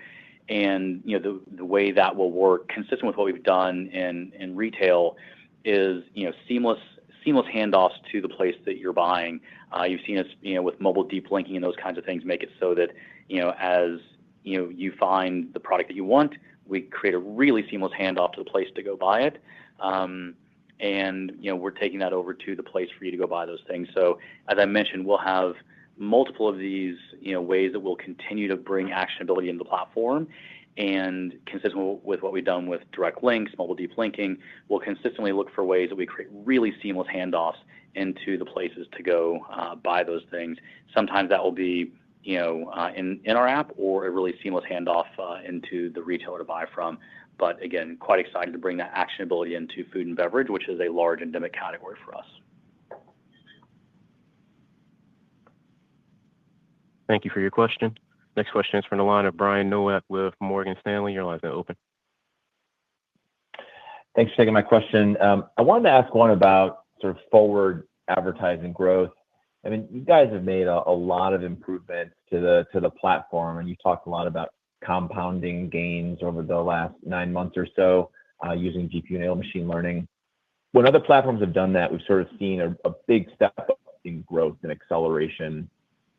And the way that will work, consistent with what we've done in retail, is seamless handoffs to the place that you're buying. You've seen us, with mobile deep linking and those kinds of things, make it so that as you find the product that you want, we create a really seamless handoff to the place to go buy it. And we're taking that over to the place for you to go buy those things. So as I mentioned, we'll have multiple of these ways that we'll continue to bring actionability into the platform. And consistent with what we've done with direct links, mobile deep linking, we'll consistently look for ways that we create really seamless handoffs into the places to go buy those things. Sometimes that will be in our app, or a really seamless handoff into the retailer to buy from. But again, quite excited to bring that actionability into food and beverage, which is a large endemic category for us. Thank you for your question. Next question is from the line of Brian Nowak with Morgan Stanley. Your line is now open. Thanks for taking my question. I wanted to ask one about sort of forward advertising growth. I mean, you guys have made a lot of improvements to the platform, and you talked a lot about compounding gains over the last 9 months or so using GPU-enabled machine learning. When other platforms have done that, we've sort of seen a big step up in growth and acceleration.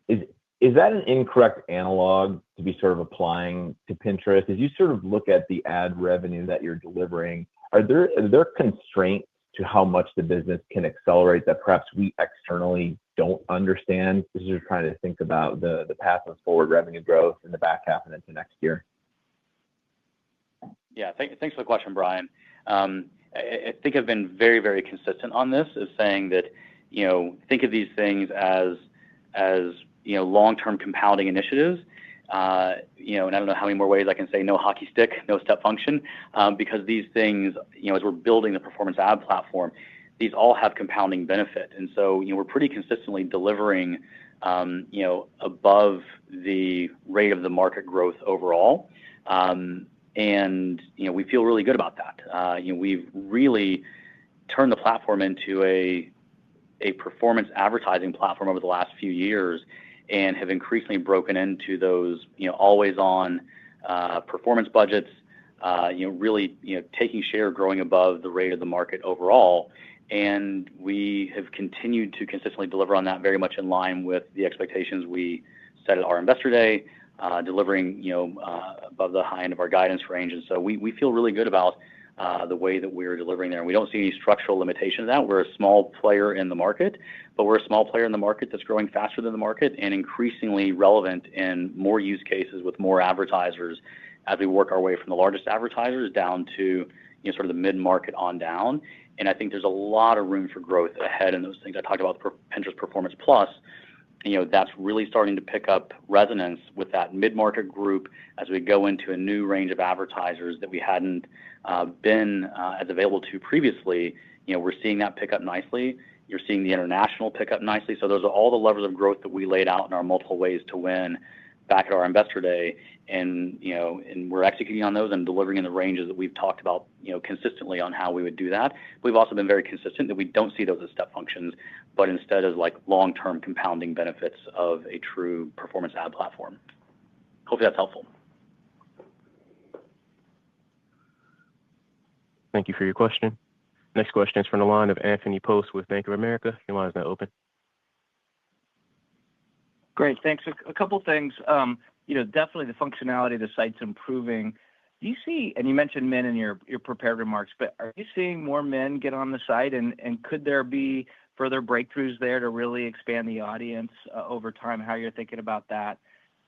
Is that an incorrect analog to be sort of applying to Pinterest? As you sort of look at the ad revenue that you're delivering, are there constraints to how much the business can accelerate that perhaps we externally don't understand? This is just trying to think about the path of forward revenue growth in the back half and into next year. Yeah, thanks for the question, Brian. I think I've been very, very consistent on this, is saying that, think of these things as long-term compounding initiatives. And I don't know how many more ways I can say no hockey stick, no step function, because these things, as we're building the performance ad platform, these all have compounding benefit. And so, we're pretty consistently delivering, above the rate of the market growth overall. And, we feel really good about that. We've really turned the platform into a performance advertising platform over the last few years, and have increasingly broken into those, always on performance budgets, really, taking share, growing above the rate of the market overall. And we have continued to consistently deliver on that, very much in line with the expectations we set at our Investor Day, delivering, above the high end of our guidance range. And so we feel really good about the way that we're delivering there. And we don't see any structural limitation to that. We're a small player in the market, but we're a small player in the market that's growing faster than the market and increasingly relevant in more use cases with more advertisers as we work our way from the largest advertisers down to sort of the mid-market on down. And I think there's a lot of room for growth ahead in those things. I talked about Pinterest Performance Plus. That's really starting to pick up resonance with that mid-market group as we go into a new range of advertisers that we hadn't been as available to previously. We're seeing that pick up nicely. You're seeing the international pick up nicely. So those are all the levers of growth that we laid out in our multiple ways to win back at our Investor Day. And we're executing on those and delivering in the ranges that we've talked about, consistently on how we would do that. We've also been very consistent that we don't see those as step functions, but instead as like long-term compounding benefits of a true performance ad platform. Hopefully that's helpful. Thank you for your question. Next question is from the line of Anthony Post with Bank of America. Your line is now open. Great, thanks. A couple things. Definitely the functionality of the site's improving. Do you see, and you mentioned men in your prepared remarks, but are you seeing more men get on the site? And could there be, further breakthroughs there to really expand the audience over time, how you're thinking about that.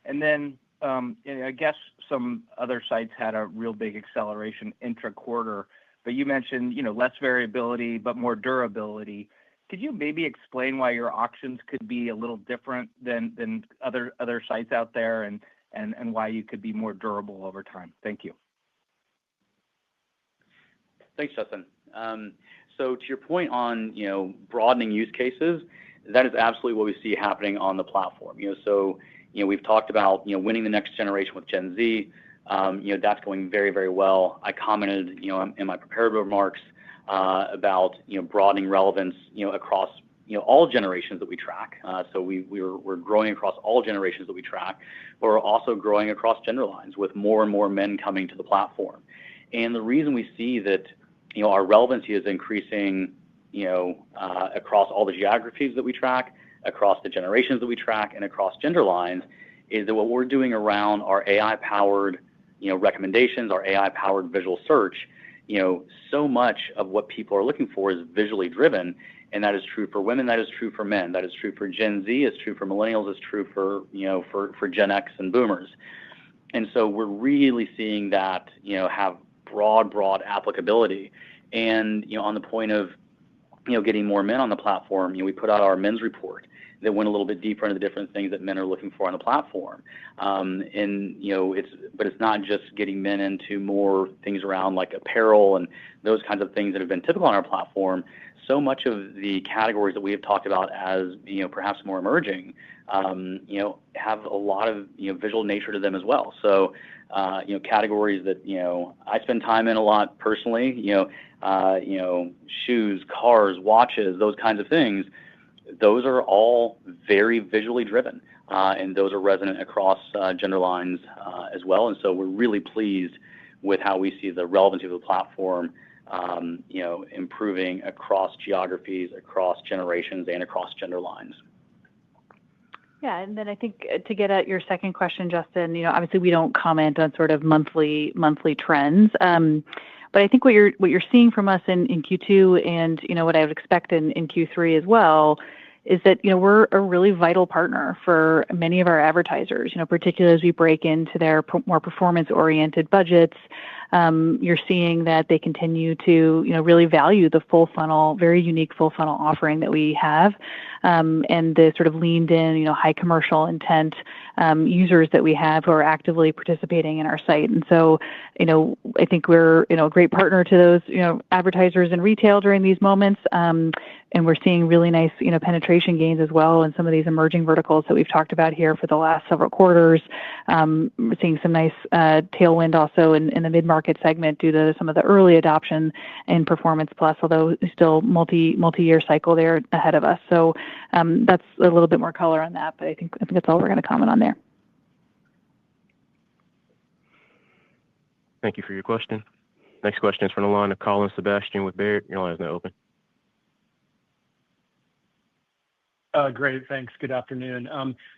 And then I guess some other sites had a real big acceleration intra-quarter, but you mentioned less variability but more durability. Could you maybe explain why your auctions could be a little different than other sites out there, and why you could be more durable over time? Thank you. Thanks, Justin. So to your point on broadening use cases, that is absolutely what we see happening on the platform. So we've talked about winning the next generation with Gen Z. That's going very, very well. I commented in my prepared remarks about broadening relevance across all generations that we track. So we're growing across all generations that we track, but we're also growing across gender lines with more and more men coming to the platform. And the reason we see that our relevancy is increasing across all the geographies that we track, across the generations that we track, and across gender lines is that what we're doing around our AI-powered recommendations, our AI-powered visual search, so much of what people are looking for is visually driven, and that is true for women, that is true for men, that is true for Gen Z, it's true for millennials, it's true for Gen X and boomers. And so we're really seeing that have broad applicability. And on the point of getting more men on the platform, we put out our men's report that went a little bit deeper into the different things that men are looking for on the platform. But it's not just getting men into more things around like apparel and those kinds of things that have been typical on our platform. So much of the categories that we have talked about as perhaps more emerging, have a lot of visual nature to them as well. So categories that I spend time in a lot personally, shoes, cars, watches, those kinds of things. Those are all very visually driven, and those are resonant across gender lines as well. And so we're really pleased with how we see the relevancy of the platform, improving across geographies, across generations, and across gender lines. Yeah, and then I think to get at your second question, Justin, obviously we don't comment on sort of monthly trends, but I think what you're seeing from us in Q2 and what I would expect in Q3 as well is that we're a really vital partner for many of our advertisers. Particularly as we break into their more performance-oriented budgets, you're seeing that they continue to really value the full funnel, very unique full funnel offering that we have, and the sort of leaned in, high commercial intent users that we have who are actively participating in our site. And so, I think we're a great partner to those advertisers in retail during these moments, and we're seeing really nice penetration gains as well in some of these emerging verticals that we've talked about here for the last several quarters. We're seeing some nice tailwind also in the mid-market segment due to some of the early adoption in Performance Plus, although still multi-year cycle there ahead of us. So that's a little bit more color on that, but I think that's all we're going to comment on there. Thank you for your question. Next question is from the line of Colin Sebastian with Baird. Your line is now open. Great, thanks. Good afternoon.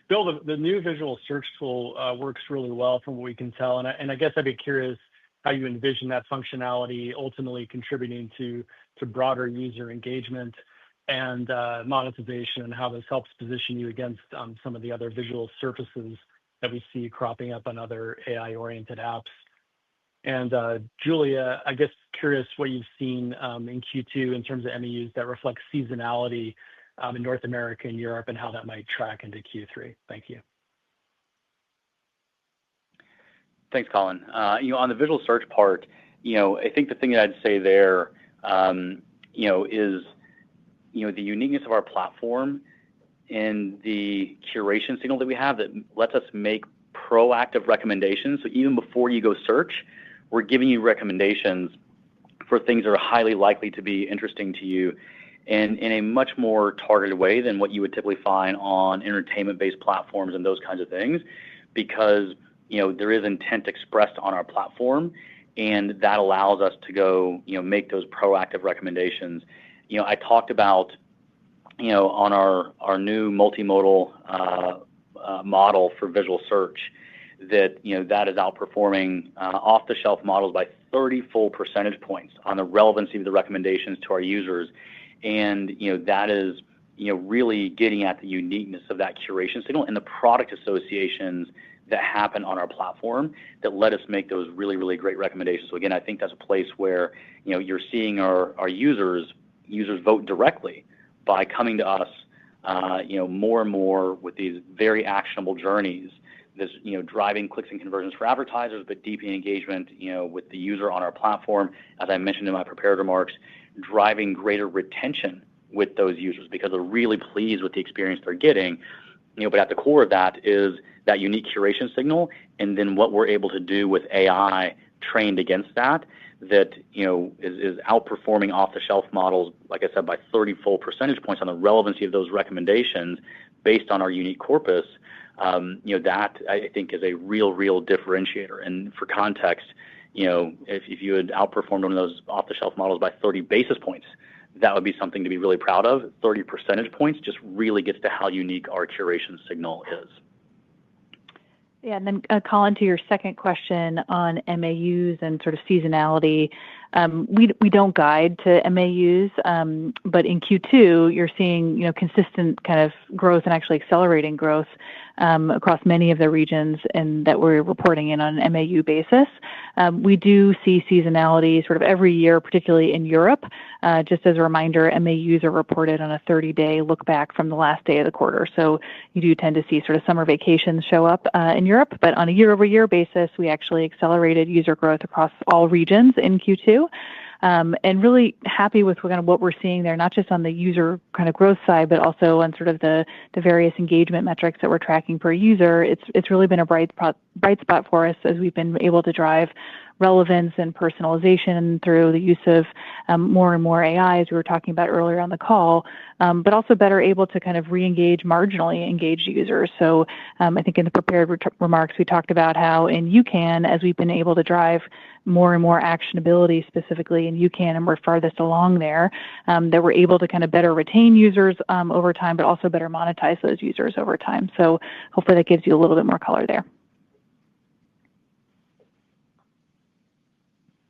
Bill, the new visual search tool works really well from what we can tell, and I guess I'd be curious how you envision that functionality ultimately contributing to broader user engagement and monetization, and how this helps position you against some of the other visual surfaces that we see cropping up on other AI-oriented apps. And Julia, I guess curious what you've seen in Q2 in terms of MAUs that reflect seasonality in North America and Europe, and how that might track into Q3. Thank you. Thanks, Colin. On the visual search part, I think the thing that I'd say there, is the uniqueness of our platform and the curation signal that we have that lets us make proactive recommendations. So even before you go search, we're giving you recommendations for things that are highly likely to be interesting to you, and in a much more targeted way than what you would typically find on entertainment-based platforms and those kinds of things, because there is intent expressed on our platform, and that allows us to go make those proactive recommendations. I talked about on our new multimodal model for visual search that that is outperforming off-the-shelf models by 30 full percentage points on the relevancy of the recommendations to our users. And that is really getting at the uniqueness of that curation signal and the product associations that happen on our platform that let us make those really, really great recommendations. So again, I think that's a place where you're seeing our users vote directly by coming to us more and more with these very actionable journeys. This driving clicks and conversions for advertisers, but deepening engagement with the user on our platform, as I mentioned in my prepared remarks, driving greater retention with those users because they're really pleased with the experience they're getting. But at the core of that is that unique curation signal, and then what we're able to do with AI trained against that is outperforming off-the-shelf models, like I said, by 30 full percentage points on the relevancy of those recommendations based on our unique corpus. That I think is a real differentiator. And for context, if you had outperformed one of those off-the-shelf models by 30 basis points, that would be something to be really proud of. 30 percentage points just really gets to how unique our curation signal is. Yeah, and then Colin, to your second question on MAUs and sort of seasonality, we don't guide to MAUs, but in Q2 you're seeing consistent kind of growth and actually accelerating growth across many of the regions and that we're reporting in on an MAU basis. We do see seasonality sort of every year, particularly in Europe. Just as a reminder, MAUs are reported on a 30-day look back from the last day of the quarter. So you do tend to see sort of summer vacations show up in Europe, but on a year-over-year basis, we actually accelerated user growth across all regions in Q2. And really happy with kind of what we're seeing there, not just on the user kind of growth side, but also on sort of the various engagement metrics that we're tracking per user. It's really been a bright spot for us as we've been able to drive relevance and personalization through the use of more and more AI, as we were talking about earlier on the call, but also better able to kind of re-engage marginally engaged users. So I think in the prepared remarks, we talked about how in UCAN, as we've been able to drive more and more actionability specifically in UCAN, and we're farthest along there, that we're able to kind of better retain users over time, but also better monetize those users over time. So hopefully that gives you a little bit more color there.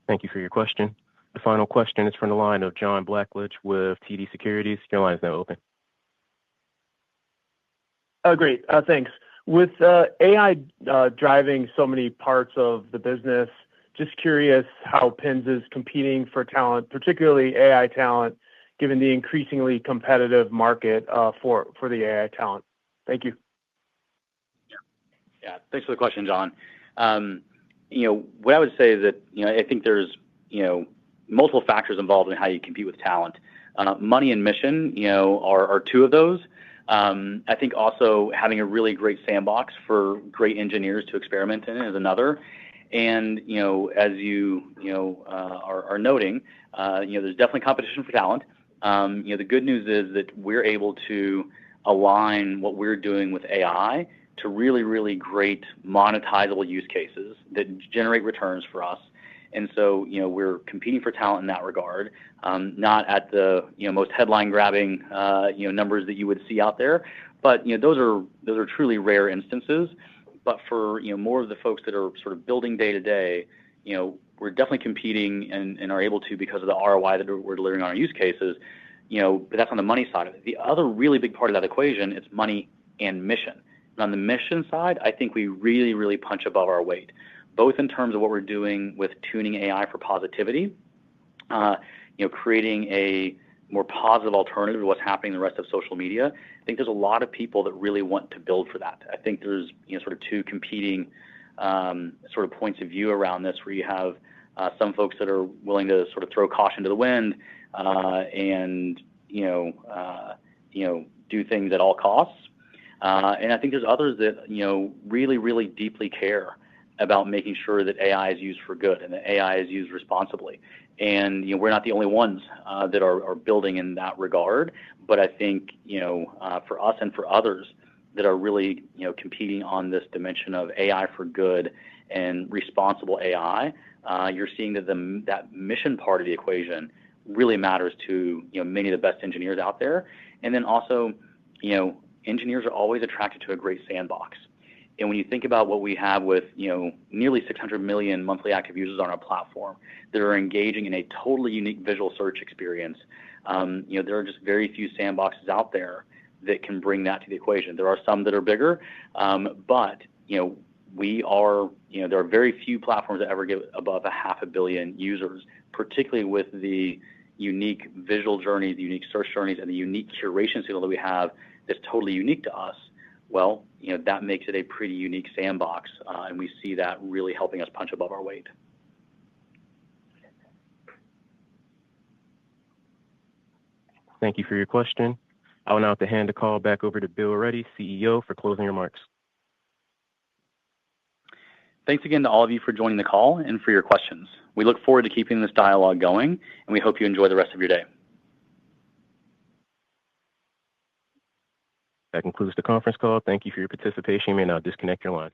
Thank you for your question. The final question is from the line of John Blackledge with TD Securities. Your line is now open. Great. Thanks. With AI driving so many parts of the business, just curious how PINS is competing for talent, particularly AI talent, given the increasingly competitive market for the AI talent. Thank you. Yeah, thanks for the question, John. What I would say is that I think there's multiple factors involved in how you compete with talent. Money and mission are two of those. I think also having a really great sandbox for great engineers to experiment in is another. And as you are noting, there's definitely competition for talent. The good news is that we're able to align what we're doing with AI to really great monetizable use cases that generate returns for us. And so we're competing for talent in that regard, not at the most headline grabbing numbers that you would see out there, but those are truly rare instances. But for more of the folks that are sort of building day to day, we're definitely competing and are able to because of the ROI that we're delivering on our use cases. But that's on the money side of it. The other really big part of that equation is money and mission. And on the mission side, I think we really punch above our weight, both in terms of what we're doing with tuning AI for positivity, creating a more positive alternative to what's happening in the rest of social media. I think there's a lot of people that really want to build for that. I think there's sort of two competing sort of points of view around this, where you have some folks that are willing to sort of throw caution to the wind and do things at all costs. And I think there's others that really deeply care about making sure that AI is used for good and that AI is used responsibly. And we're not the only ones that are building in that regard. But I think for us and for others that are really competing on this dimension of AI for good and responsible AI, you're seeing that that mission part of the equation really matters to many of the best engineers out there. And then also engineers are always attracted to a great sandbox. And when you think about what we have with nearly 600 million monthly active users on our platform that are engaging in a totally unique visual search experience, there are just very few sandboxes out there that can bring that to the equation. There are some that are bigger, but there are very few platforms that ever get above 500 million users, particularly with the unique visual journeys, the unique search journeys, and the unique curation signal that we have that's totally unique to us. Well, that makes it a pretty unique sandbox, and we see that really helping us punch above our weight. Thank you for your question. I will now have to hand the call back over to Bill Ready, CEO, for closing remarks. Thanks again to all of you for joining the call and for your questions. We look forward to keeping this dialogue going, and we hope you enjoy the rest of your day. That concludes the conference call. Thank you for your participation. You may now disconnect your line.